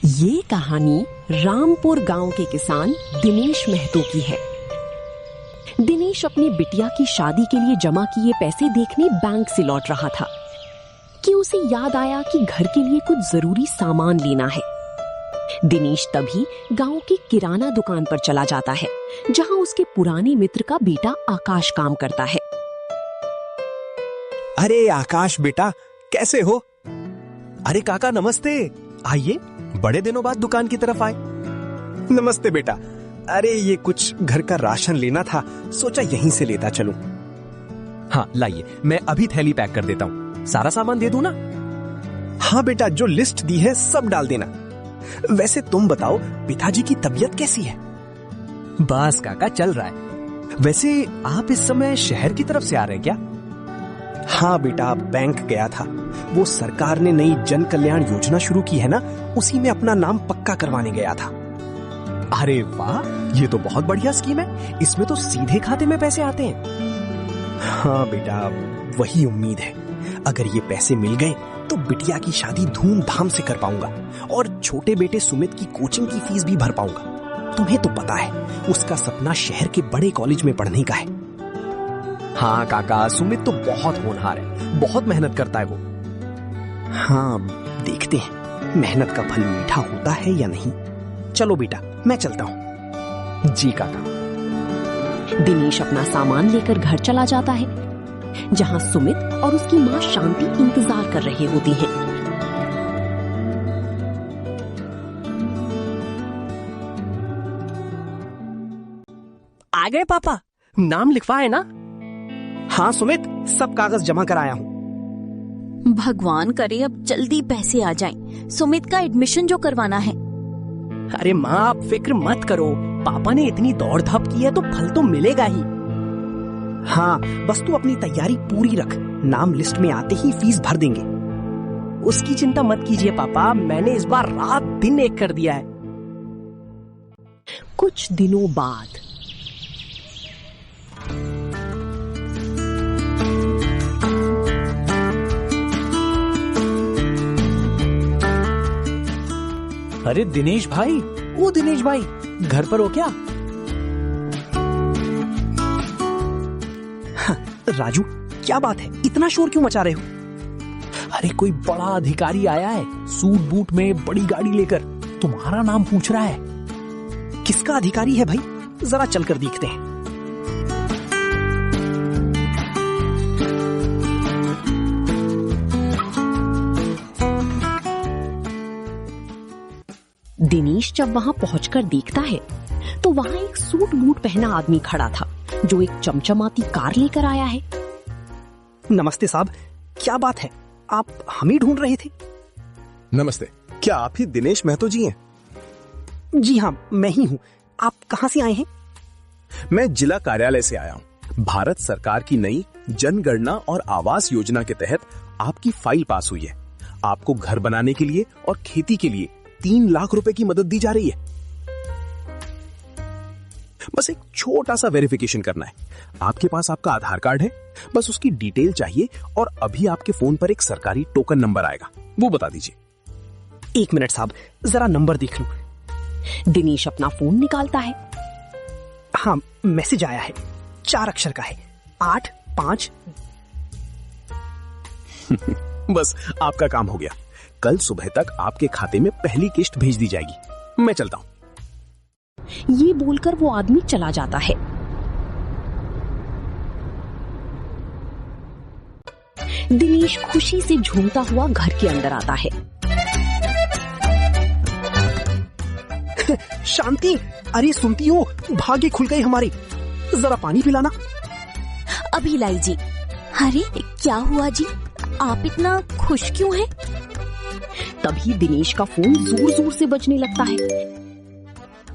ये कहानी रामपुर गांव के किसान दिनेश महतो की है। दिनेश अपनी बिटिया की शादी के लिए जमा किए पैसे देखने बैंक से लौट रहा था कि उसे याद आया कि घर के लिए कुछ जरूरी सामान लेना है। दिनेश तभी गांव की किराना दुकान पर चला जाता है, जहां उसके पुराने मित्र का बेटा आकाश काम करता है। अरे आकाश बेटा, कैसे हो? अरे काका नमस्ते, आइए, बड़े दिनों बाद दुकान की तरफ आए। नमस्ते बेटा। अरे ये कुछ घर का राशन लेना था, सोचा यहीं से लेता चलूं। हाँ लाइए, मैं अभी थैली पैक कर देता हूँ। सारा सामान दे दूं ना? हाँ बेटा, जो लिस्ट दी है सब डाल देना। वैसे तुम बताओ, पिताजी की तबीयत कैसी है? बस काका चल रहा है। वैसे आप इस समय शहर की तरफ से आ रहे हैं क्या? हाँ बेटा, बैंक गया था। वो सरकार ने नई जन कल्याण योजना शुरू की है ना, उसी में अपना नाम पक्का करवाने गया था। अरे वाह, ये तो बहुत बढ़िया स्कीम है। इसमें तो सीधे खाते में पैसे आते हैं। हाँ बेटा, वही उम्मीद है। अगर ये पैसे मिल गए तो बिटिया की शादी धूमधाम से कर पाऊंगा और छोटे बेटे सुमित की कोचिंग की फीस भी भर पाऊंगा। तुम्हें तो पता है, उसका सपना शहर के बड़े कॉलेज में पढ़ने का है। हाँ काका, सुमित तो बहुत होनहार है, बहुत मेहनत करता है वो। हाँ, देखते हैं मेहनत का फल मीठा होता है या नहीं। चलो बेटा, मैं चलता हूँ। जी काका। दिनेश अपना सामान लेकर घर चला जाता है, जहां सुमित और उसकी मां शांति इंतजार कर रही होती हैं। आ गए पापा, नाम लिखवाए ना? हाँ सुमित, सब कागज जमा कराया हूँ। भगवान करे अब जल्दी पैसे आ जाएं। सुमित का एडमिशन जो करवाना है। अरे माँ, आप फिक्र मत करो, पापा ने इतनी दौड़ धप की है तो फल तो मिलेगा ही। हाँ, बस तू अपनी तैयारी पूरी रख, नाम लिस्ट में आते ही फीस भर देंगे। उसकी चिंता मत कीजिए पापा, मैंने इस बार रात दिन एक कर दिया है। कुछ दिनों बाद अरे दिनेश भाई, ओ दिनेश भाई, घर पर हो क्या? राजू, क्या बात है, इतना शोर क्यों मचा रहे हो? अरे कोई बड़ा अधिकारी आया है, सूट बूट में, बड़ी गाड़ी लेकर, तुम्हारा नाम पूछ रहा है। किसका अधिकारी है भाई? जरा चलकर देखते हैं। दिनेश जब वहां पहुंचकर देखता है तो वहां एक सूट बूट पहना आदमी खड़ा था, जो एक चमचमाती कार लेकर आया है। नमस्ते साहब, क्या बात है, आप हमें ढूंढ रहे थे? नमस्ते, क्या आप ही दिनेश महतो जी हैं? जी हाँ, मैं ही हूँ। आप कहाँ से आए हैं? मैं जिला कार्यालय से आया हूँ। भारत सरकार की नई जनगणना और आवास योजना के तहत आपकी फाइल पास हुई है। आपको घर बनाने के लिए और खेती के लिए 3 लाख रुपए की मदद दी जा रही है। बस एक छोटा सा वेरिफिकेशन करना है। आपके पास आपका आधार कार्ड है, बस उसकी डिटेल चाहिए और अभी आपके फोन पर एक सरकारी टोकन नंबर आएगा, वो बता दीजिए। 1 मिनट साहब, जरा नंबर देख लूं। दिनेश अपना फोन निकालता है। हाँ, मैसेज आया है, 4 अक्षर का है, 85। बस आपका काम हो गया। कल सुबह तक आपके खाते में पहली किस्त भेज दी जाएगी। मैं चलता हूँ। ये बोलकर वो आदमी चला जाता है। दिनेश खुशी से झूमता हुआ घर के अंदर आता है। शांति, अरे सुनती हो, भाग्य खुल गई हमारी, जरा पानी पिलाना। अभी लाई जी। अरे क्या हुआ जी, आप इतना खुश क्यों हैं? तभी दिनेश का फोन जोर जोर से बजने लगता है।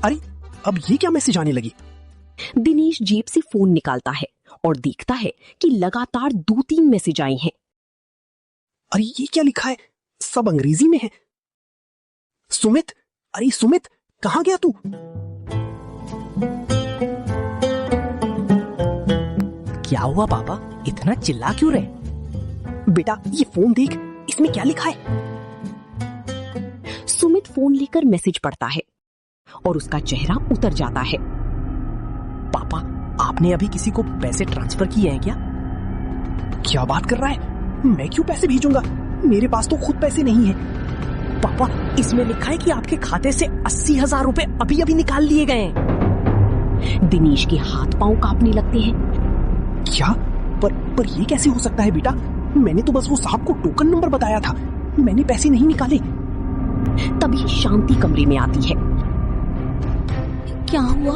अरे अब ये क्या मैसेज आने लगी? दिनेश जेब से फोन निकालता है और देखता है कि लगातार 2-3 मैसेज आए हैं। अरे ये क्या लिखा है? सब अंग्रेजी में है। सुमित, अरे सुमित, कहाँ गया तू? क्या हुआ पापा, इतना चिल्ला क्यों रहे? बेटा ये फोन देख, इसमें क्या लिखा है? फोन लेकर मैसेज पढ़ता है और उसका चेहरा उतर जाता है। पापा, आपने अभी किसी को पैसे ट्रांसफर किए हैं क्या? क्या बात कर रहा है? मैं क्यों पैसे भेजूंगा? मेरे पास तो खुद पैसे नहीं है। पापा, इसमें लिखा है कि आपके खाते से 80,000 रुपए अभी अभी निकाल लिए गए हैं। दिनेश के हाथ पांव कांपने लगते हैं। क्या? पर ये कैसे हो सकता है बेटा? मैंने तो बस वो साहब को टोकन नंबर बताया था, मैंने पैसे नहीं निकाले। तभी शांति कमरे में आती है। क्या हुआ?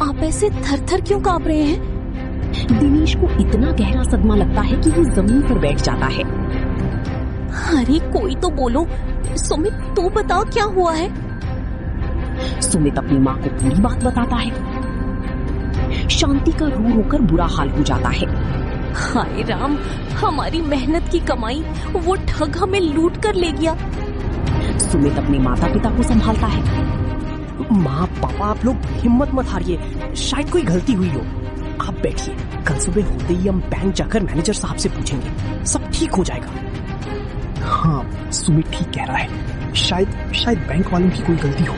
आप ऐसे थर-थर क्यों कांप रहे हैं? दिनेश को इतना गहरा सदमा लगता है कि वो जमीन पर बैठ जाता है। अरे कोई तो बोलो, सुमित तू बताओ क्या हुआ है? सुमित अपनी माँ को पूरी बात बताता है। शांति का रो रो कर बुरा हाल हो जाता है। हाय राम, हमारी मेहनत की कमाई वो ठग हमें लूट कर ले गया। सुमित अपने माता पिता को संभालता है। माँ पापा, आप लोग हिम्मत मत हारिए, शायद कोई गलती हुई हो। आप बैठिए, कल सुबह होते ही हम बैंक जाकर मैनेजर साहब से पूछेंगे, सब ठीक हो जाएगा। हाँ, सुमित ठीक कह रहा है, शायद बैंक वालों की कोई गलती हो।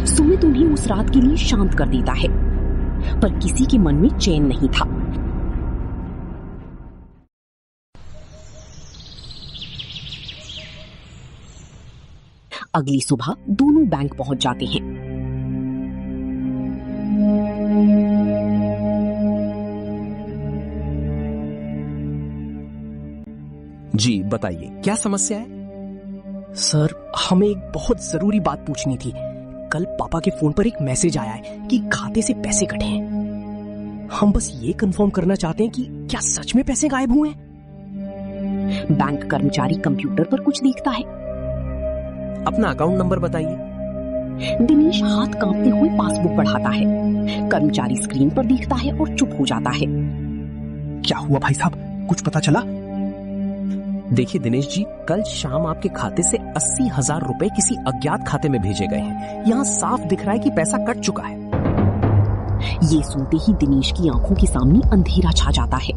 सुमित उन्हें उस रात के लिए शांत कर देता है, पर किसी के मन में चैन नहीं था। अगली सुबह दोनों बैंक पहुंच जाते हैं। जी बताइए, क्या समस्या है? सर, हमें एक बहुत जरूरी बात पूछनी थी। कल पापा के फोन पर एक मैसेज आया है कि खाते से पैसे कटे हैं। हम बस ये कंफर्म करना चाहते हैं कि क्या सच में पैसे गायब हुए हैं? बैंक कर्मचारी कंप्यूटर पर कुछ देखता है। अपना अकाउंट नंबर बताइए। दिनेश हाथ कांपते हुए पासबुक बढ़ाता है। कर्मचारी स्क्रीन पर देखता है और चुप हो जाता है। क्या हुआ भाई साहब, कुछ पता चला? देखिए दिनेश जी, कल शाम आपके खाते से 80,000 रुपए किसी अज्ञात खाते में भेजे गए हैं। यहाँ साफ दिख रहा है कि पैसा कट चुका है। ये सुनते ही दिनेश की आंखों के सामने अंधेरा छा जाता है।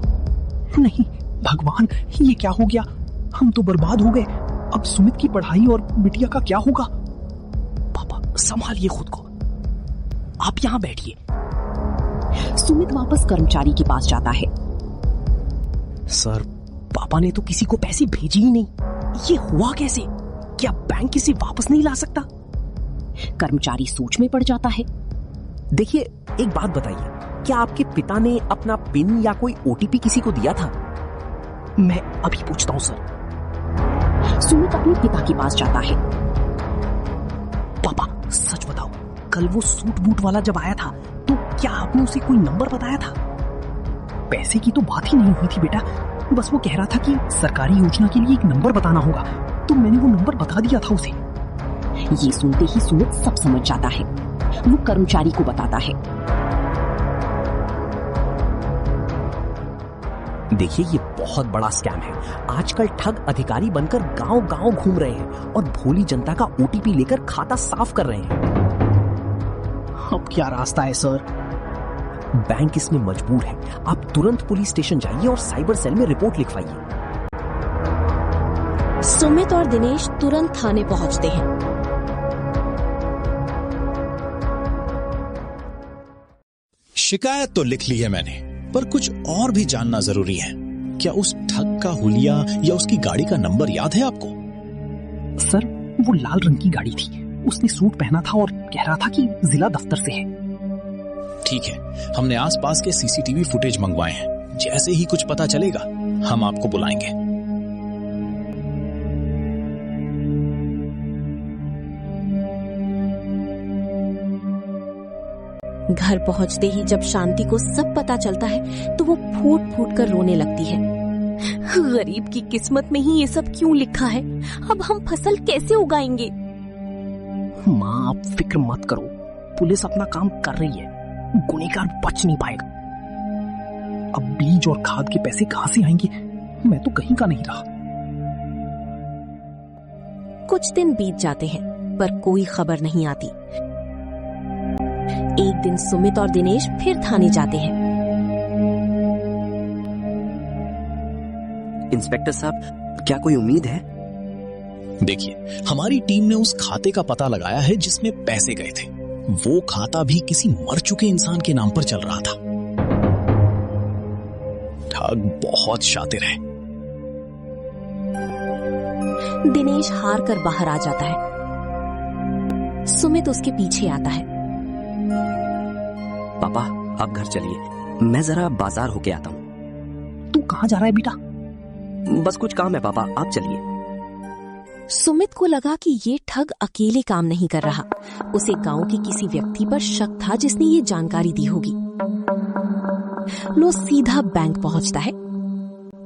नहीं भगवान, ये क्या हो गया? हम तो बर्बाद हो गए। अब सुमित की पढ़ाई और बिटिया का क्या होगा? पापा, संभालिए खुद को, आप यहाँ बैठिए। सुमित वापस कर्मचारी के पास जाता है। सर, पापा ने तो किसी को पैसे भेजे ही नहीं। ये हुआ कैसे? क्या बैंक इसे वापस नहीं ला सकता? कर्मचारी सोच में पड़ जाता है। देखिए, एक बात बताइए, क्या आपके पिता ने अपना पिन या कोई ओटीपी किसी को दिया था? मैं अभी पूछता हूँ सर। सुमित अपने पिता के पास जाता है। पापा, सच बताओ, कल वो सूट बूट वाला जब आया था तो क्या आपने उसे कोई नंबर बताया था? पैसे की तो बात ही नहीं हुई थी बेटा, बस वो कह रहा था कि सरकारी योजना के लिए एक नंबर बताना होगा, तो मैंने वो नंबर बता दिया था उसे। ये सुनते ही सुमित सब समझ जाता है। वो कर्मचारी को बताता है। देखिए, ये बहुत बड़ा स्कैम है। आजकल ठग अधिकारी बनकर गांव-गांव घूम रहे हैं और भोली जनता का ओटीपी लेकर खाता साफ कर रहे हैं। अब क्या रास्ता है सर? बैंक इसमें मजबूर है। आप तुरंत पुलिस स्टेशन जाइए और साइबर सेल में रिपोर्ट लिखवाइए। सुमित और दिनेश तुरंत थाने पहुंचते हैं। शिकायत तो लिख ली है मैंने, पर कुछ और भी जानना जरूरी है। क्या उस ठग का हुलिया या उसकी गाड़ी का नंबर याद है आपको? सर, वो लाल रंग की गाड़ी थी। उसने सूट पहना था और कह रहा था कि जिला दफ्तर से है। ठीक है, हमने आसपास के सीसीटीवी फुटेज मंगवाए हैं। जैसे ही कुछ पता चलेगा हम आपको बुलाएंगे। घर पहुंचते ही जब शांति को सब पता चलता है तो वो फूट फूट कर रोने लगती है। गरीब की किस्मत में ही ये सब क्यों लिखा है? अब हम फसल कैसे उगाएंगे? माँ, आप फिक्र मत करो, पुलिस अपना काम कर रही है। गुनहगार बच नहीं पाएगा। अब बीज और खाद के पैसे कहां से आएंगे? मैं तो कहीं का नहीं रहा। कुछ दिन बीत जाते हैं पर कोई खबर नहीं आती। एक दिन सुमित और दिनेश फिर थाने जाते हैं। इंस्पेक्टर साहब, क्या कोई उम्मीद है? देखिए, हमारी टीम ने उस खाते का पता लगाया है जिसमें पैसे गए थे। वो खाता भी किसी मर चुके इंसान के नाम पर चल रहा था। ठग बहुत शातिर है। दिनेश हार कर बाहर आ जाता है। सुमित उसके पीछे आता है। पापा, आप घर चलिए, मैं जरा बाजार होके आता हूँ। तू कहाँ जा रहा है बेटा? बस कुछ काम है पापा, आप चलिए। सुमित को लगा कि ये ठग अकेले काम नहीं कर रहा। उसे गांव के किसी व्यक्ति पर शक था जिसने ये जानकारी दी होगी। लो सीधा बैंक पहुंचता है।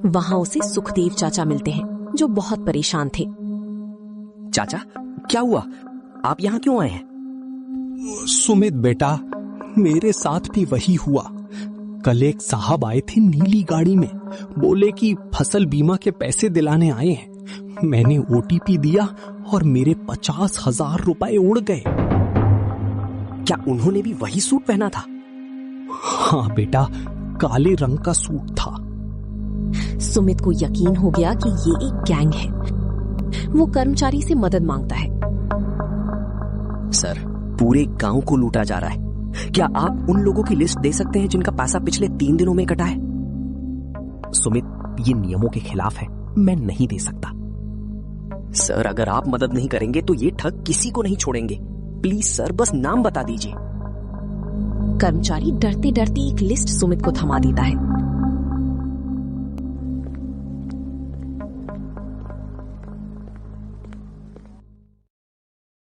वहां उसे सुखदेव चाचा मिलते हैं जो बहुत परेशान थे। चाचा, क्या हुआ? आप यहाँ क्यों आए हैं? सुमित बेटा, मेरे साथ भी वही हुआ। कल एक साहब आए थे नीली गाड़ी में, बोले कि फसल बीमा के पैसे दिलाने आए हैं। मैंने ओटीपी दिया और मेरे 50,000 रुपए उड़ गए। क्या उन्होंने भी वही सूट पहना था? हाँ बेटा, काले रंग का सूट था। सुमित को यकीन हो गया कि ये एक गैंग है। वो कर्मचारी से मदद मांगता है। सर, पूरे गांव को लूटा जा रहा है। क्या आप उन लोगों की लिस्ट दे सकते हैं जिनका पैसा पिछले 3 दिनों में कटा है? सुमित, ये नियमों के खिलाफ है, मैं नहीं दे सकता। सर, अगर आप मदद नहीं करेंगे तो ये ठग किसी को नहीं छोड़ेंगे। प्लीज सर, बस नाम बता दीजिए। कर्मचारी डरते डरते एक लिस्ट सुमित को थमा देता है।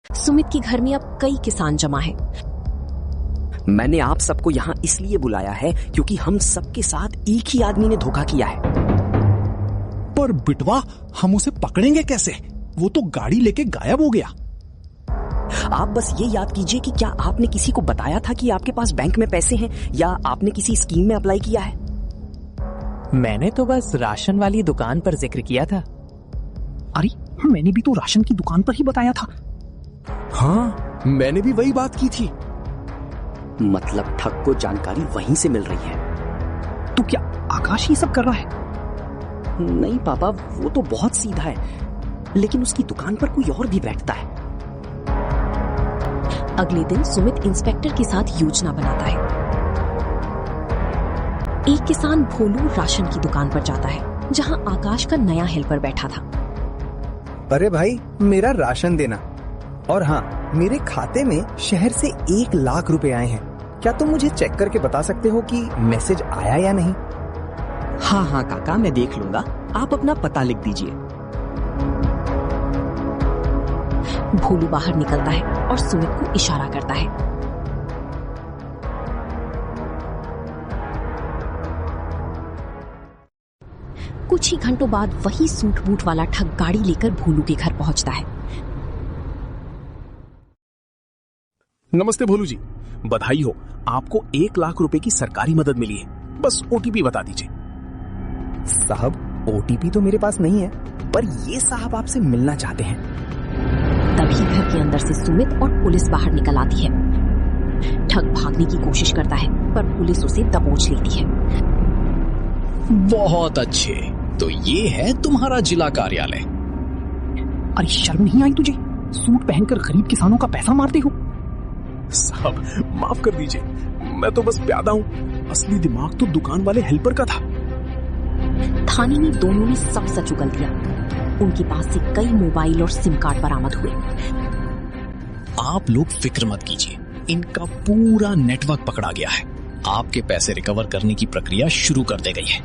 सुमित के घर में अब कई किसान जमा है। मैंने आप सबको यहाँ इसलिए बुलाया है क्योंकि हम सबके साथ एक ही आदमी ने धोखा किया है। पर बिटवा, हम उसे पकड़ेंगे कैसे? वो तो गाड़ी लेके गायब हो गया। आप बस ये याद कीजिए कि क्या आपने किसी को बताया था कि आपके पास बैंक में पैसे हैं, या आपने किसी स्कीम में अप्लाई किया है? मैंने तो बस राशन वाली दुकान पर जिक्र किया था। अरे, मैंने भी तो राशन की दुकान पर ही बताया था। हाँ, मैंने भी वही बात की थी। मतलब ठग को जानकारी वहीं से मिल रही है। तो क्या आकाश ये सब कर रहा है? नहीं पापा, वो तो बहुत सीधा है, लेकिन उसकी दुकान पर कोई और भी बैठता है। अगले दिन सुमित इंस्पेक्टर के साथ योजना बनाता है। एक किसान भोलू राशन की दुकान पर जाता है जहां आकाश का नया हेल्पर बैठा था। अरे भाई, मेरा राशन देना। और हाँ, मेरे खाते में शहर से 1 लाख रुपए आए हैं। क्या तुम मुझे चेक करके बता सकते हो कि मैसेज आया या नहीं? हाँ हाँ काका, मैं देख लूंगा। आप अपना पता लिख दीजिए। भोलू बाहर निकलता है और सुमित को इशारा करता है। कुछ ही घंटों बाद वही सूट बूट वाला ठग गाड़ी लेकर भोलू के घर पहुंचता है। नमस्ते भोलू जी, बधाई हो, आपको 1 लाख रुपए की सरकारी मदद मिली है। बस ओटीपी बता दीजिए। साहब, ओटीपी तो मेरे पास नहीं है, पर ये साहब आपसे मिलना चाहते हैं। तभी घर के अंदर से सुमित और पुलिस बाहर निकल आती है। ठग भागने की कोशिश करता है, पर पुलिस उसे दबोच लेती है। बहुत अच्छे, तो ये है तुम्हारा जिला कार्यालय। अरे शर्म नहीं आई तुझे? सूट पहनकर गरीब किसानों का पैसा मारते हो। साहब, माफ कर दीजिए, मैं तो बस प्यादा हूँ। असली दिमाग तो दुकान वाले हेल्पर का था। थाने में दोनों ने सब सच उगल दिया। उनके पास से कई मोबाइल और सिम कार्ड बरामद हुए। आप लोग फिक्र मत कीजिए, इनका पूरा नेटवर्क पकड़ा गया है। आपके पैसे रिकवर करने की प्रक्रिया शुरू कर दी गई है।